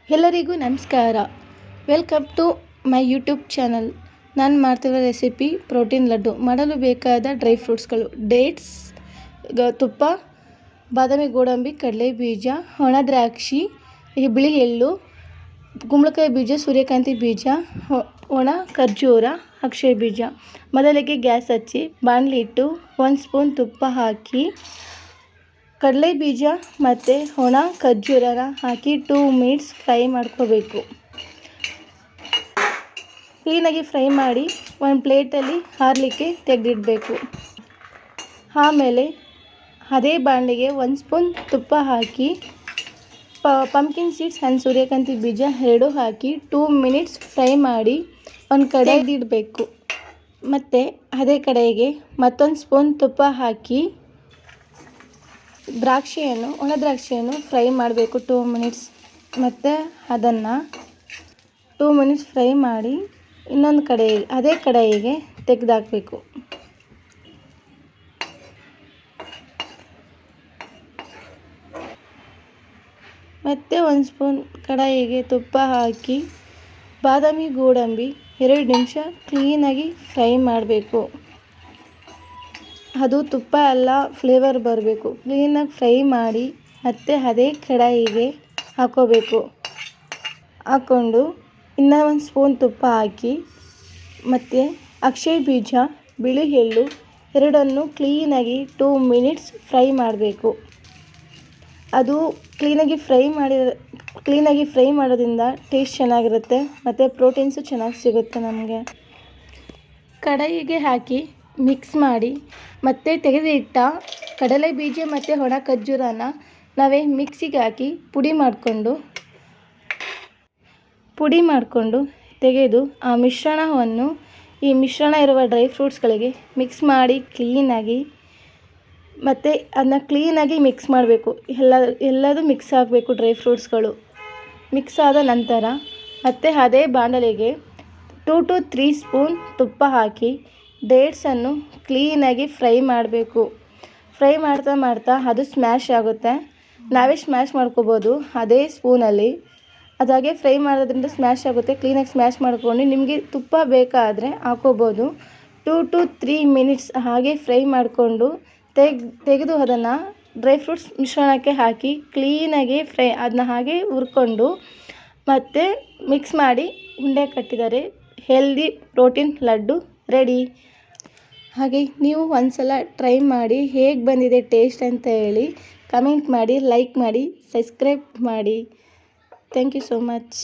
ಎಲ್ಲರಿಗೂ ನಮಸ್ಕಾರ. Welcome to my YouTube channel. ನಾನು ಮಾಡ್ತಿರೋ ರೆಸಿಪಿ ಪ್ರೋಟೀನ್ ಲಡ್ಡು. ಮಾಡಲು ಬೇಕಾದ ಡ್ರೈ ಫ್ರೂಟ್ಸ್ಗಳು: ಡೇಟ್ಸ್, ತುಪ್ಪ, ಬಾದಾಮಿ, ಗೋಡಂಬಿ, ಕಡಲೆ ಬೀಜ, ಒಣ ದ್ರಾಕ್ಷಿ, ಬಿಳಿ ಎಳ್ಳು, ಕುಂಬಳಕಾಯಿ ಬೀಜ, ಸೂರ್ಯಕಾಂತಿ ಬೀಜ, ಒಣ ಖರ್ಜೂರ, ಅಕ್ಷಯ ಬೀಜ. ಮೊದಲಿಗೆ ಗ್ಯಾಸ್ ಹಚ್ಚಿ ಬಾಣಲಿ ಇಟ್ಟು 1 ಸ್ಪೂನ್ ತುಪ್ಪ ಹಾಕಿ ಕಡಲೆ ಬೀಜ ಮತ್ತು ಒಣ ಖರ್ಜೂರನ ಹಾಕಿ 2 ಮಿನಿಟ್ಸ್ ಫ್ರೈ ಮಾಡ್ಕೋಬೇಕು. ಕ್ಲೀನಾಗಿ ಫ್ರೈ ಮಾಡಿ ಒಂದು ಪ್ಲೇಟಲ್ಲಿ ಹಾರಲಿಕ್ಕೆ ತೆಗೆದಿಡಬೇಕು. ಆಮೇಲೆ ಅದೇ ಬಾಣಲಿಗೆ 1 ಸ್ಪೂನ್ ತುಪ್ಪ ಹಾಕಿ ಪಂಪ್ಕಿನ್ ಸೀಡ್ಸ್ ಆ್ಯಂಡ್ ಸೂರ್ಯಕಾಂತಿ ಬೀಜ 2 ಹಾಕಿ 2 ಮಿನಿಟ್ಸ್ ಫ್ರೈ ಮಾಡಿ ಒಂದು ಕಡೆ ಇಡಬೇಕು. ಮತ್ತು ಅದೇ ಕಡೆಗೆ ಮತ್ತೊಂದು ಸ್ಪೂನ್ ತುಪ್ಪ ಹಾಕಿ ಒಣ ದ್ರಾಕ್ಷಿಯನ್ನು ಫ್ರೈ ಮಾಡಬೇಕು 2 ಮಿನಿಟ್ಸ್. ಮತ್ತು ಅದನ್ನು 2 ಮಿನಿಟ್ಸ್ ಫ್ರೈ ಮಾಡಿ ಇನ್ನೊಂದು ಅದೇ ಕಡೆಗೆ ತೆಗೆದಾಕಬೇಕು. ಮತ್ತು 1 ಸ್ಪೂನ್ ಕಡಾಯಿಗೆ ತುಪ್ಪ ಹಾಕಿ ಬಾದಾಮಿ, ಗೋಡಂಬಿ 2 ನಿಮಿಷ ಕ್ಲೀನಾಗಿ ಫ್ರೈ ಮಾಡಬೇಕು. ಅದು ತುಪ್ಪ ಎಲ್ಲ ಫ್ಲೇವರ್ ಬರಬೇಕು. ಕ್ಲೀನಾಗಿ ಫ್ರೈ ಮಾಡಿ ಮತ್ತು ಅದೇ ಕಡಾಯಿಗೆ ಹಾಕ್ಕೊಂಡು ಇನ್ನೂ 1 ಸ್ಪೂನ್ ತುಪ್ಪ ಹಾಕಿ ಮತ್ತು ಅಕ್ಷಯ ಬೀಜ, ಬಿಳಿ ಎಳ್ಳು ಎರಡನ್ನು ಕ್ಲೀನಾಗಿ 2 ಮಿನಿಟ್ಸ್ ಫ್ರೈ ಮಾಡಬೇಕು. ಅದು ಕ್ಲೀನಾಗಿ ಫ್ರೈ ಮಾಡೋದ್ರಿಂದ ಟೇಸ್ಟ್ ಚೆನ್ನಾಗಿರುತ್ತೆ ಮತ್ತು ಪ್ರೋಟೀನ್ಸು ಚೆನ್ನಾಗಿ ಸಿಗುತ್ತೆ ನಮಗೆ. ಕಡಾಯಿಗೆ ಹಾಕಿ ಮಿಕ್ಸ್ ಮಾಡಿ ಮತ್ತು ತೆಗೆದಿಟ್ಟ ಕಡಲೆ ಬೀಜ ಮತ್ತು ಒಣ ಖರ್ಜೂರನ ನಾವೇ ಮಿಕ್ಸಿಗೆ ಹಾಕಿ ಪುಡಿ ಮಾಡಿಕೊಂಡು ತೆಗೆದು ಆ ಮಿಶ್ರಣವನ್ನು ಈ ಮಿಶ್ರಣ ಇರುವ ಡ್ರೈ ಫ್ರೂಟ್ಸ್ಗಳಿಗೆ ಮಿಕ್ಸ್ ಮಾಡಿ ಕ್ಲೀನಾಗಿ ಮತ್ತು ಅದನ್ನ ಕ್ಲೀನಾಗಿ ಮಿಕ್ಸ್ ಮಾಡಬೇಕು. ಎಲ್ಲದೂ ಮಿಕ್ಸ್ ಆಗಬೇಕು. ಡ್ರೈ ಫ್ರೂಟ್ಸ್ಗಳು ಮಿಕ್ಸ್ ಆದ ನಂತರ ಮತ್ತೆ ಅದೇ ಬಾಣಲೆಗೆ 2 to 3 ಸ್ಪೂನ್ ತುಪ್ಪ ಹಾಕಿ ಡೇಟ್ಸನ್ನು ಕ್ಲೀನಾಗಿ ಫ್ರೈ ಮಾಡಬೇಕು. ಫ್ರೈ ಮಾಡ್ತಾ ಅದು ಸ್ಮ್ಯಾಶ್ ಆಗುತ್ತೆ. ನಾವೇ ಸ್ಮ್ಯಾಶ್ ಮಾಡ್ಕೋಬೋದು ಅದೇ ಸ್ಪೂನಲ್ಲಿ. ಅದಾಗೆ ಫ್ರೈ ಮಾಡೋದ್ರಿಂದ ಸ್ಮ್ಯಾಶ್ ಆಗುತ್ತೆ. ಕ್ಲೀನಾಗಿ ಸ್ಮ್ಯಾಶ್ ಮಾಡ್ಕೊಂಡು ನಿಮಗೆ ತುಪ್ಪ ಬೇಕಾದರೆ ಹಾಕೋಬೋದು. 2 to 3 ಮಿನಿಟ್ಸ್ ಹಾಗೆ ಫ್ರೈ ಮಾಡಿಕೊಂಡು ತೆಗೆದು ಅದನ್ನು ಡ್ರೈ ಫ್ರೂಟ್ಸ್ ಮಿಶ್ರಣಕ್ಕೆ ಹಾಕಿ ಕ್ಲೀನಾಗಿ ಅದನ್ನ ಹಾಗೆ ಹುರ್ಕೊಂಡು ಮತ್ತು ಮಿಕ್ಸ್ ಮಾಡಿ ಉಂಡೆ ಕಟ್ಟಿದರೆ ಹೆಲ್ದಿ ಪ್ರೋಟೀನ್ ಲಡ್ಡು ರೆಡಿ. ಹಾಗೆ ನೀವು ಒಂದ್ಸಲ ಟ್ರೈ ಮಾಡಿ ಹೇಗೆ ಬಂದಿದೆ ಟೇಸ್ಟ್ ಅಂತ ಹೇಳಿ ಕಮೆಂಟ್ ಮಾಡಿ, ಲೈಕ್ ಮಾಡಿ, ಸಬ್ಸ್ಕ್ರೈಬ್ ಮಾಡಿ. Thank you so much.